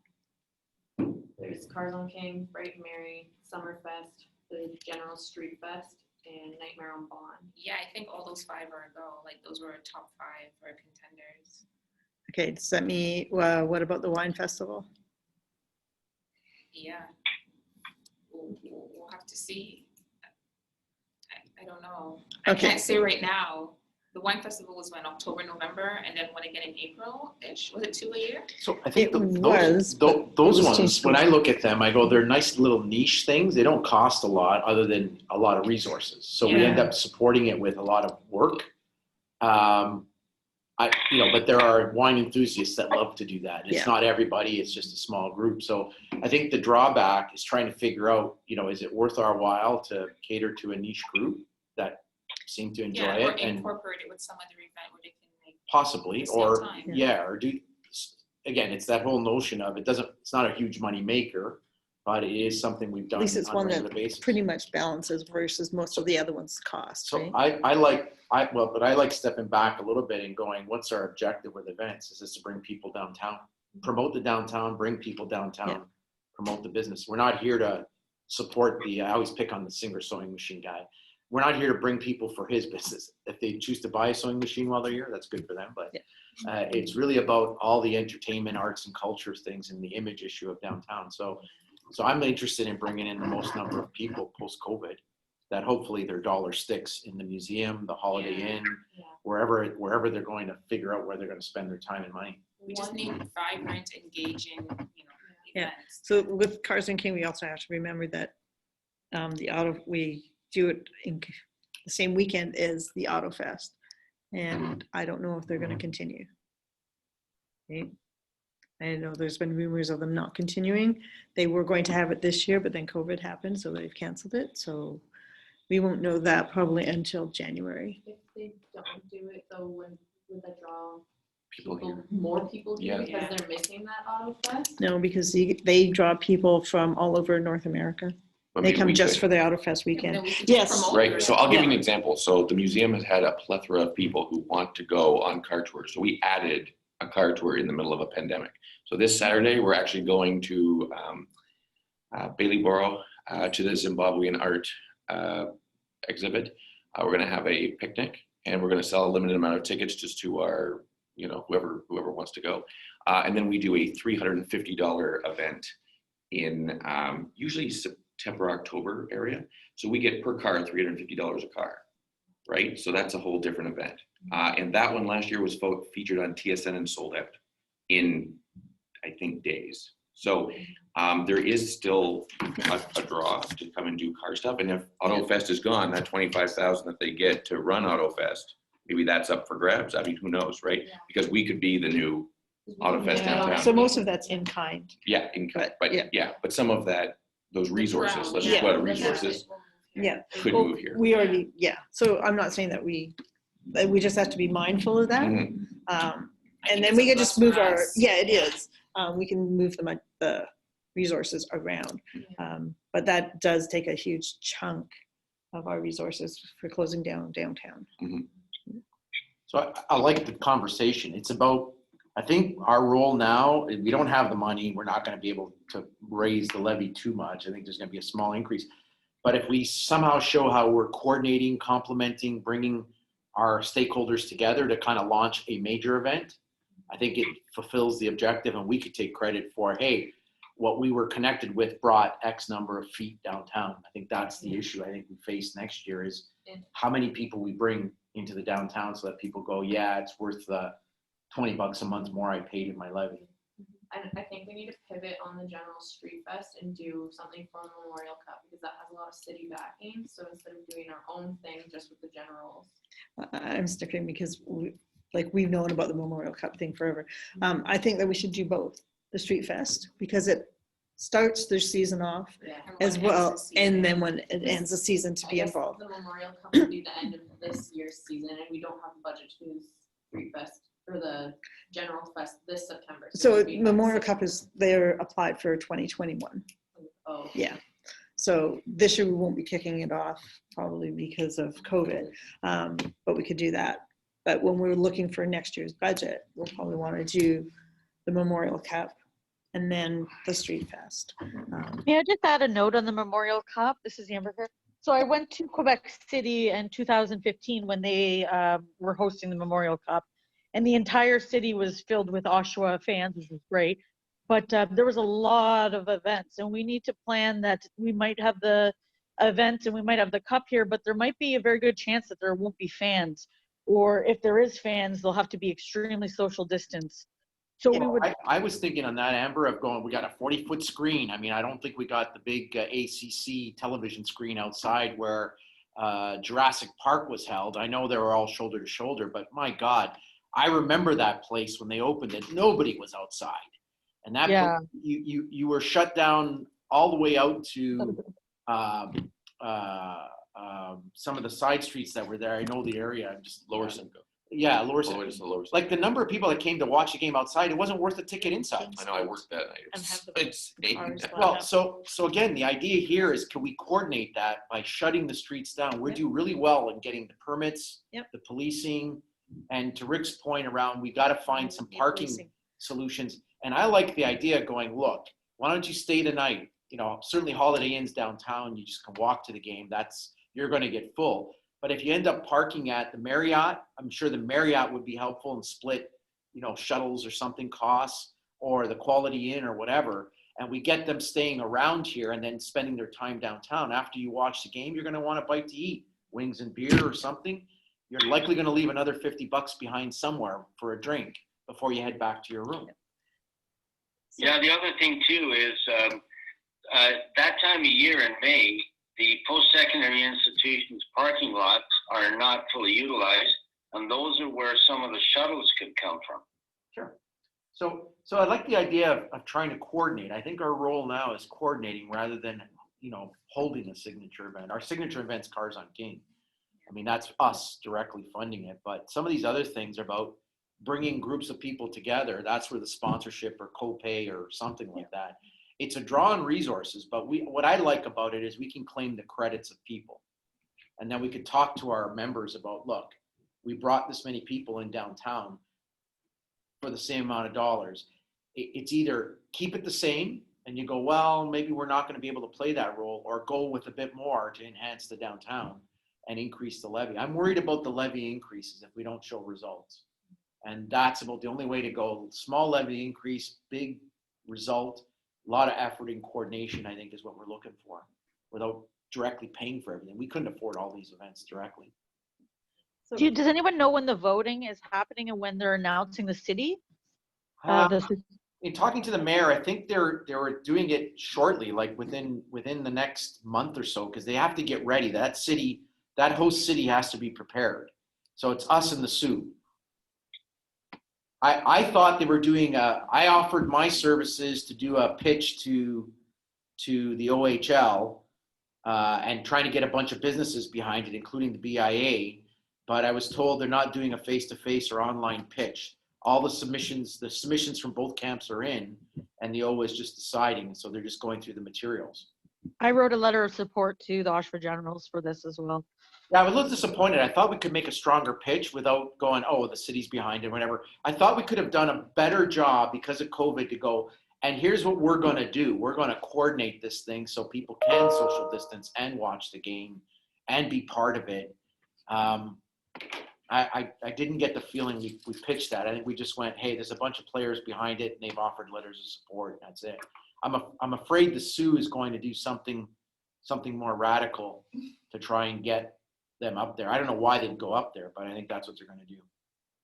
There's Cars on King, Bright and Merry, Summerfest, the General Street Fest, and Nightmare on Bond. Yeah, I think all those 5 are a go. Like those were our top 5 for contenders. okay, does that mean, what about the wine festival? Yeah. We'll have to see. I don't know. I Okay. can't say right now. The wine festival was when, October, November, and then one again in April-ish. Was it 2 a year? So I think It was, but those it was ones, changed when I look at them, I go, they're nice little niche things. They don't cost a lot other than a lot of resources. So we end Yeah. up supporting it with a lot of work. But there are wine enthusiasts that love to do that. It's Yeah. not everybody, it's just a small group. So I think the drawback is trying to figure out, is it worth our while to cater to a niche group that seem to enjoy Yeah, or it and incorporate it with some other event where they can make possibly, at the same or time. or do, again, it's that whole notion of it's not a huge money maker, but it is something we've At done least it's on a one regular that basis. pretty much balances versus most of the other ones cost, So right? I like stepping back a little bit and going, what's our objective with events? Is this to bring people downtown, promote the downtown, bring people downtown, Yeah. promote the business? We're not here to support I always pick on the Singer sewing machine guy. We're not here to bring people for his business. If they choose to buy a sewing machine while they're here, that's good for them. But it's really about all the entertainment, arts and cultures things and the image issue of downtown. So I'm interested in bringing in the most number of people post-COVID that hopefully their dollar sticks in the museum, the Holiday Yeah. Inn, Yeah. wherever they're going to figure out where they're going to spend their time and money. We just need vibrant, engaging, Yeah. events. So with Cars and King, we also have to remember that we do it in the same weekend as the Auto Fest. And I don't know if they're gonna continue. Okay. I know there's been rumors of them not continuing. They were going to have it this year, but then COVID happened, so they've canceled it. So we won't know that probably until January. If they don't do it though, would that draw People here. more people here Yeah. because they're missing that Auto Fest? No, because they draw people from all over North America. But They maybe come we just could- for the Auto Fest Yeah, but then weekend. we could just Yes. promote Right, it. so I'll give you an Yeah. example. So the museum has had a plethora of people who want to go on car tours. So we added a car tour in the middle of a pandemic. So this Saturday, we're actually going to Bailey Borough to the Zimbabwean art exhibit. We're gonna have a picnic, and we're gonna sell a limited amount of tickets just to our, whoever wants to go. And then we do a $350 event in usually September, October area. So we get per car $350 a car, right? So that's a whole different event. And that one last year was featured on TSN and sold out in, I think, days. So there is still a draw to come and do car stuff. And if AutoFest is gone, that 25,000 that they get to run AutoFest, maybe that's up for grabs. I mean, who knows, right? Yeah. Because we could be the new AutoFest Yeah, downtown. so most of that's in kind. Yeah, but some of those resources, let's just Yeah. call it resources, Yeah. could Well, move here. We already, so I'm not saying that we just have to be mindful of that. Mhm. And then we can just move it is. We can move the resources around. But that does take a huge chunk of our resources for closing down downtown. So I like the conversation. It's about, I think our role now, we don't have the money, we're not gonna be able to raise the levy too much. I think there's gonna be a small increase. But if we somehow show how we're coordinating, complementing, bringing our stakeholders together to kind of launch a major event, I think it fulfills the objective, and we could take credit for, hey, what we were connected with brought X number of feet downtown. I think that's the issue I think we face next year is how many people we bring into the downtown so that people go, yeah, it's worth the $20 a month more I paid in my levy. And I think we need to pivot on the general street fest and do something for the Memorial Cup because that has a lot of city backing. So instead of doing our own thing just with the generals. I'm sticking because we've known about the Memorial Cup thing forever. I think that we should do both, the Street Fest, because it starts their season off Yeah. as well, and then when it ends the season to I be guess involved. The Memorial Cup will be the end of this year's season and we don't have a budget to do Street Fest or the General Fest this September. So it would be Memorial next Cup they're applied for 2021. September. Oh. Yeah. So this year we won't be kicking it off probably because of COVID, but we could do that. But when we're looking for next year's budget, we'll probably want to do the Memorial Cup and then the Street Fest. May I just add a note on the Memorial Cup? This is Amber here. So I went to Quebec City in 2015 when they were hosting the Memorial Cup, and the entire city was filled with Oshawa fans, which was great. But there was a lot of events, and we need to plan that we might have the event and we might have the cup here, but there might be a very good chance that there won't be fans, or if there is fans, they'll have to be extremely social distance. So we would. I was thinking on that, Amber, of going, we got a 40-foot screen. I mean, I don't think we got the big ACC television screen outside where Jurassic Park was held. I know they were all shoulder to shoulder, but my God, I remember that place when they opened it. Nobody was outside, and that Yeah. you were shut down all the way out to some of the side streets that were there. I know the area. Just Lower Simcoe. Yeah, Lower All the way Simcoe. to the lower. Like the number of people that came to watch the game outside, it wasn't worth the ticket inside. I know, I worked that night. And have the It's cars insane. lined Well, so again, the idea here is, can we coordinate that by shutting the streets down? We Yep. do really well in getting the permits, Yep. the policing, and to Rick's point around, we got to find some parking Policing. solutions. And I like the idea of going, look, why don't you stay the night? You know, certainly Holiday Inn's downtown, you just can walk to the game. You're going to get full. But if you end up parking at the Marriott, I'm sure the Marriott would be helpful and split, shuttles or something costs, or the Quality Inn or whatever. And we get them staying around here and then spending their time downtown. After you watch the game, you're going to want a bite to eat, wings and beer or something. You're likely going to leave another $50 behind somewhere for a drink before you head back to your room. Yeah, the other thing too is that time of year in May, the post-secondary institutions parking lots are not fully utilized, and those are where some of the shuttles could come from. Sure. So I like the idea of trying to coordinate. I think our role now is coordinating rather than, holding a signature event. Our signature event's Cars on King. I mean, that's us directly funding it. But some of these other things are about bringing groups of people together. That's where the sponsorship or copay or something like that. It's a draw on resources, but what I like about it is we can claim the credits of people. And then we could talk to our members about, look, we brought this many people in downtown for the same amount of dollars. It's either keep it the same and you go, well, maybe we're not going to be able to play that role, or go with a bit more to enhance the downtown. and increase the levy. I'm worried about the levy increases if we don't show results. And that's about the only way to go. Small levy increase, big result, a lot of effort and coordination, I think, is what we're looking for without directly paying for everything. We couldn't afford all these events directly. So, Does anyone know when the voting is happening and when they're announcing the city? In talking to the mayor, I think they're doing it shortly, like within the next month or so, because they have to get ready. That host city has to be prepared. So it's us and the Sioux. I thought they were doing I offered my services to do a pitch to the OHL and trying to get a bunch of businesses behind it, including the BIA. But I was told they're not doing a face-to-face or online pitch. All the submissions from both camps are in, and the O is just deciding. So they're just going through the materials. I wrote a letter of support to the Oshawa Generals for this as well. Yeah, I was a little disappointed. I thought we could make a stronger pitch without going, oh, the city's behind it, whatever. I thought we could have done a better job because of COVID to go, and here's what we're going to do. We're going to coordinate this thing so people can social distance and watch the game and be part of it. I didn't get the feeling we pitched that. I think we just went, hey, there's a bunch of players behind it, and they've offered letters of support. That's it. I'm afraid the Sioux is going to do something more radical to try and get them up there. I don't know why they'd go up there, but I think that's what they're going to do.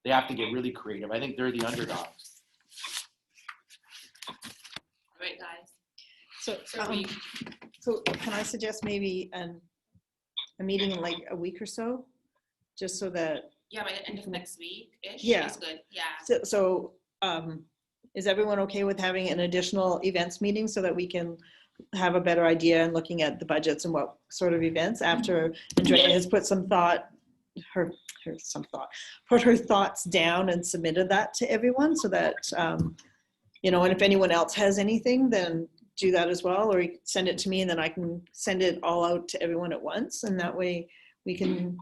They have to get really creative. I think they're the underdogs. All right, guys. so, So so can I suggest maybe a meeting in like a week or so? Just so that, yeah, by the end of next week-ish Yeah. is good. Yeah. so is everyone okay with having an additional events meeting so that we can have a better idea and looking at the budgets and what sort of events after Andrea has put her thoughts down and submitted that to everyone so that, and if anyone else has anything, then do that as well, or you can send it to me and then I can send it all out to everyone at once. And that way we can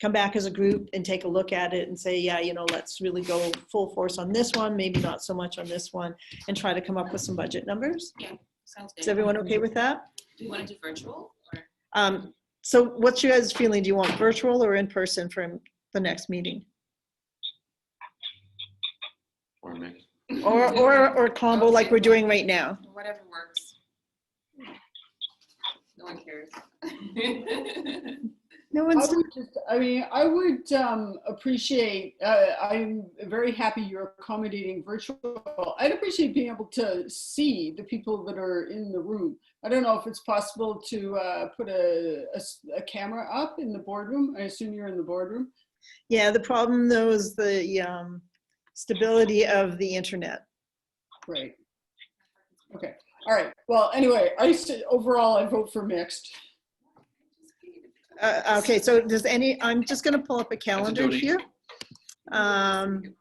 come back as a group and take a look at it and say, yeah, let's really go full force on this one, maybe not so much on this one, and try to come up with some budget numbers. Yeah, sounds good. Is everyone okay with that? Do you want to do virtual or? So what's your guys' feeling? Do you want virtual or in person for the next meeting? Or mix. Or combo like we're doing right now? Whatever works. No one cares. No one's, I would appreciate, I'm very happy you're accommodating virtual. I'd appreciate being able to see the people that are in the room. I don't know if it's possible to put a camera up in the boardroom. I assume you're in the boardroom. yeah, the problem though is the stability of the internet. Right. Okay. All right. Well, anyway, overall, I vote for mixed. Okay, so I'm just gonna pull up a calendar donation. here.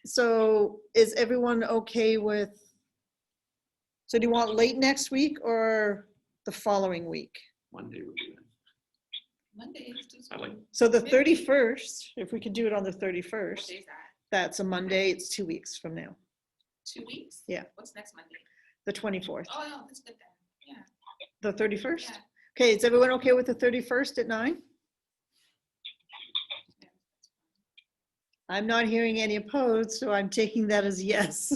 So is everyone okay with, so do you want late next week or the following week? Monday would be good. Monday is too I like, So the 31st, if we could do it on the 31st, What day is that? that's a Monday, it's 2 weeks from now, 2 weeks? Yeah. What's next Monday? the 24th. Oh, no, that's good then. Yeah. The 31st? Yeah. Okay, is everyone okay with the 31st at 9? I'm not hearing any opposed, so I'm taking that as yes.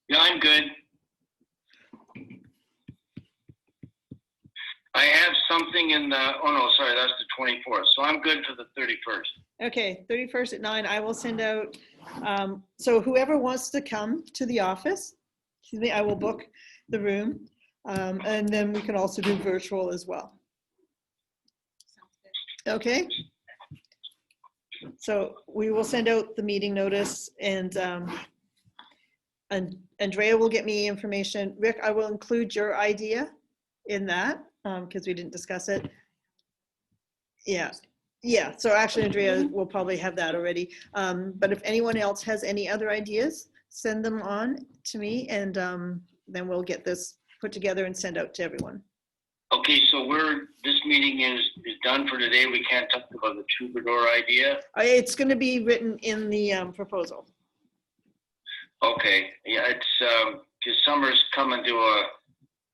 Yeah, I'm good. I have something in the, oh no, sorry, that's the 24th. So I'm good for the 31st. Okay, 31st at 9, I will send out, so whoever wants to come to the office, excuse me, I will book the room. And then we can also do virtual as well. Sounds good. Okay? So we will send out the meeting notice and Andrea will get me information. Rick, I will include your idea in that because we didn't discuss it. Yeah. Yeah, so actually Andrea will probably have that already. But if anyone else has any other ideas, send them on to me and then we'll get this put together and send out to everyone. Okay, so this meeting is done for today. We can't talk about the troubadour idea. It's going to be written in the proposal. Okay, yeah, it's, because summer's coming to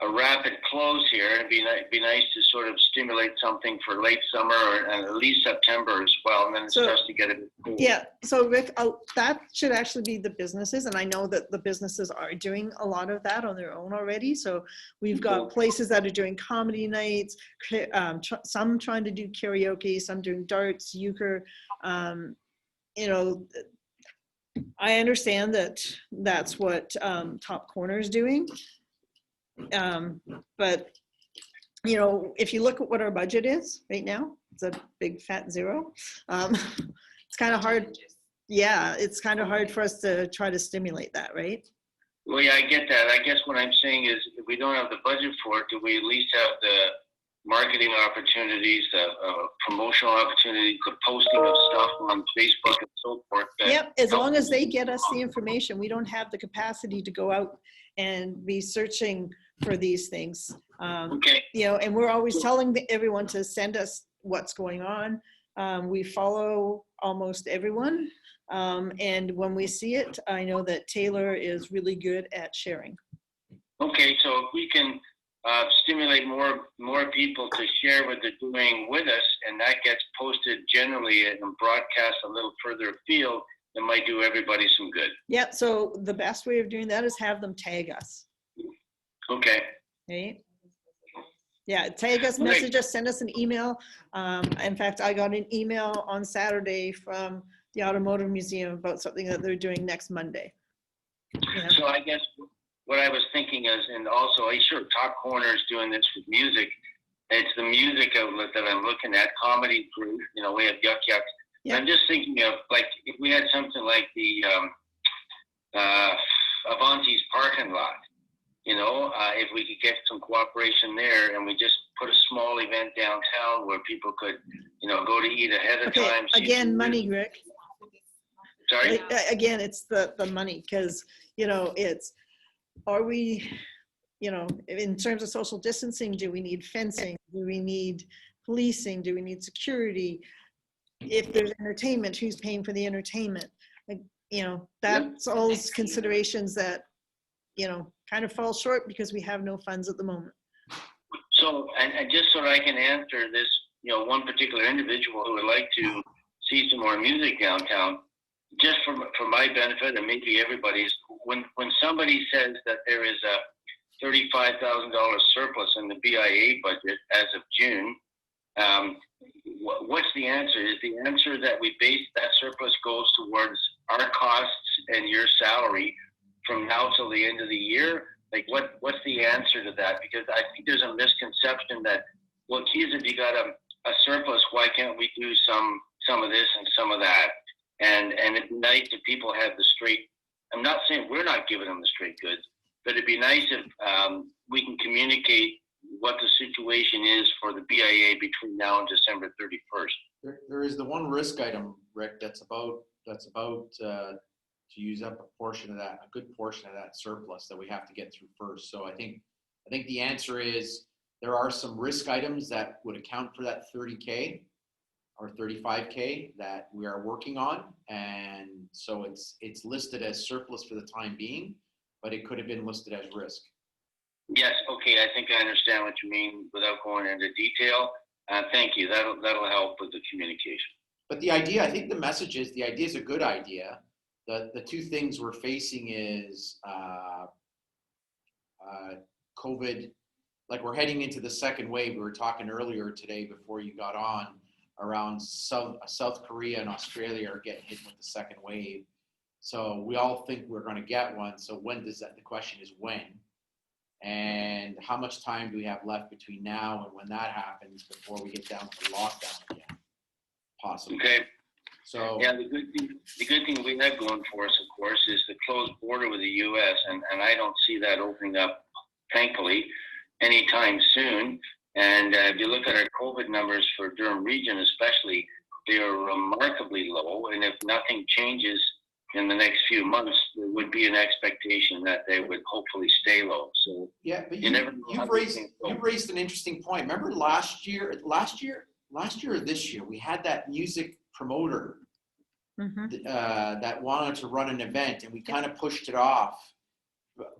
a rapid close here. It'd be nice to sort of stimulate something for late summer and at least September as well, and then it So- starts to get a bit cool. Yeah, so Rick, that should actually be the businesses, and I know that the businesses are doing a lot of that on their own already. So we've got places that are doing comedy nights, some trying to do karaoke, some doing darts, euchre. You know, I understand that that's what Top Corner is doing. But, you know, if you look at what our budget is right now, it's a big fat zero. It's kind of hard. Yeah, it's kind of hard for us to try to stimulate that, right? Well, yeah, I get that. I guess what I'm saying is if we don't have the budget for it, do we at least have the marketing opportunities, the promotional opportunities, the posting of stuff on Facebook and so forth? Yep, as long as they get us the information, we don't have the capacity to go out and be searching for these things. Okay. You know, and we're always telling everyone to send us what's going on. We follow almost everyone. And when we see it, I know that Taylor is really good at sharing. Okay, so if we can stimulate more people to share what they're doing with us, and that gets posted generally and broadcast a little further afield, it might do everybody some good. Yeah, so the best way of doing that is have them tag us, Okay. right? Yeah, tag us, Right. message us, send us an email. In fact, I got an email on Saturday from the Automotive Museum about something that they're doing next Monday. You know? So I guess what I was thinking is, and also, sure, Top Corner is doing this with music. It's the music outlet that I'm looking at, comedy group, you know, we have Yuck Yuck. Yeah. I'm just thinking of, like, if we had something like the Avanti's parking lot, you know, if we could get some cooperation there and we just put a small event downtown where people could, you know, go to eat ahead of Okay, time. see again, food. money, Rick. Sorry? Again, it's the money, because, you know, are we, you know, in terms of social distancing, do we need fencing? Do we need policing? Do we need security? If there's entertainment, who's paying for the entertainment? Like, you know, that's all considerations that, you know, kind of fall short because we have no funds at the moment. So, and just so I can answer this, you know, one particular individual who would like to see some more music downtown, just for my benefit and maybe everybody's, when somebody says that there is a $35,000 surplus in the BIA budget as of June, what's the answer? Is the answer that we base that surplus goes towards our costs and your salary from now till the end of the year? Like, what's the answer to that? Because I think there's a misconception that, well, geez, if you got a surplus, why can't we do some of this and some of that? And it'd be nice if people had the straight, I'm not saying we're not giving them the straight goods, but it'd be nice if we can communicate what the situation is for the BIA between now and December 31st. There is the one risk item, Rick, that's about to use up a good portion of that surplus that we have to get through first. So I think the answer is there are some risk items that would account for that 30K or 35K that we are working on. And so it's listed as surplus for the time being, but it could have been listed as risk. Yes, okay, I think I understand what you mean without going into detail. Thank you, that'll help with the communication. But the idea, I think the message is, the idea is a good idea. The two things we're facing is COVID, like we're heading into the second wave. We were talking earlier today before you got on around South Korea and Australia are getting hit with the second wave. So we all think we're going to get one. So when does that, the question is when, and how much time do we have left between now and when that happens before we get down to lockdown again, possibly. Okay. So yeah, the good thing we have going for us, of course, is the closed border with the U.S. and I don't see that opening up, thankfully, anytime soon. And if you look at our COVID numbers for Durham region, especially, they are remarkably low. And if nothing changes in the next few months, there would be an expectation that they would hopefully stay low. So yeah, but you never know how these things go. you've raised an interesting point. Remember last year or this year, we had that music promoter that wanted to run an event, and we kind of pushed it off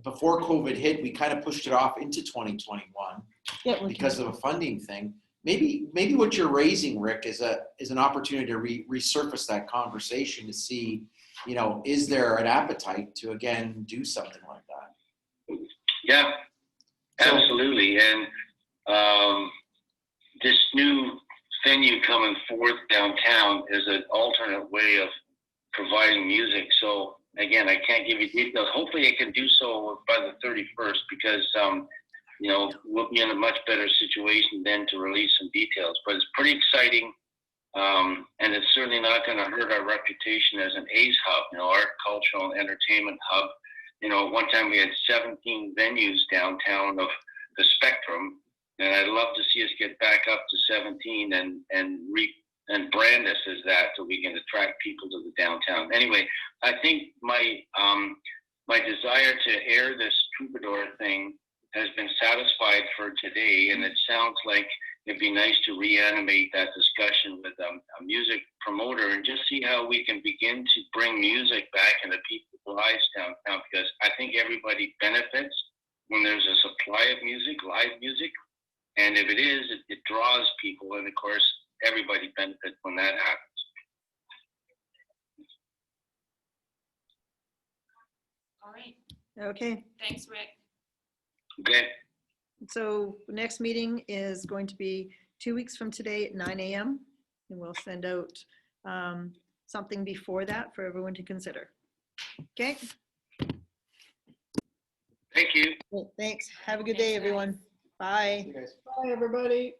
before COVID hit, we kind of pushed it off into 2021 Yeah, we can- because of a funding thing. Maybe what you're raising, Rick, is an opportunity to resurface that conversation to see, you know, is there an appetite to again do something like that? Yeah, So- absolutely. And this new venue coming forth downtown is an alternate way of providing music. So again, I can't give you details. Hopefully I can do so by the 31st because, you know, we'll be in a much better situation then to release some details. But it's pretty exciting. And it's certainly not going to hurt our reputation as an A's hub, you know, art, cultural, and entertainment hub. You know, at one time we had 17 venues downtown of the spectrum, and I'd love to see us get back up to 17 and brand us as that so we can attract people to the downtown. Anyway, I think my desire to air this Troubadour thing has been satisfied for today, and it sounds like it'd be nice to reanimate that discussion with a music promoter and just see how we can begin to bring music back into people's lives downtown, because I think everybody benefits when there's a supply of music, live music. And if it is, it draws people. And of course, everybody benefits when that happens. All right, Okay, thanks, Rick. Okay. so the next meeting is going to be 2 weeks from today at 9 a.m. And we'll send out something before that for everyone to consider. Okay, Thank you. well, thanks. Have a good day, everyone. Bye. You guys. Bye, everybody.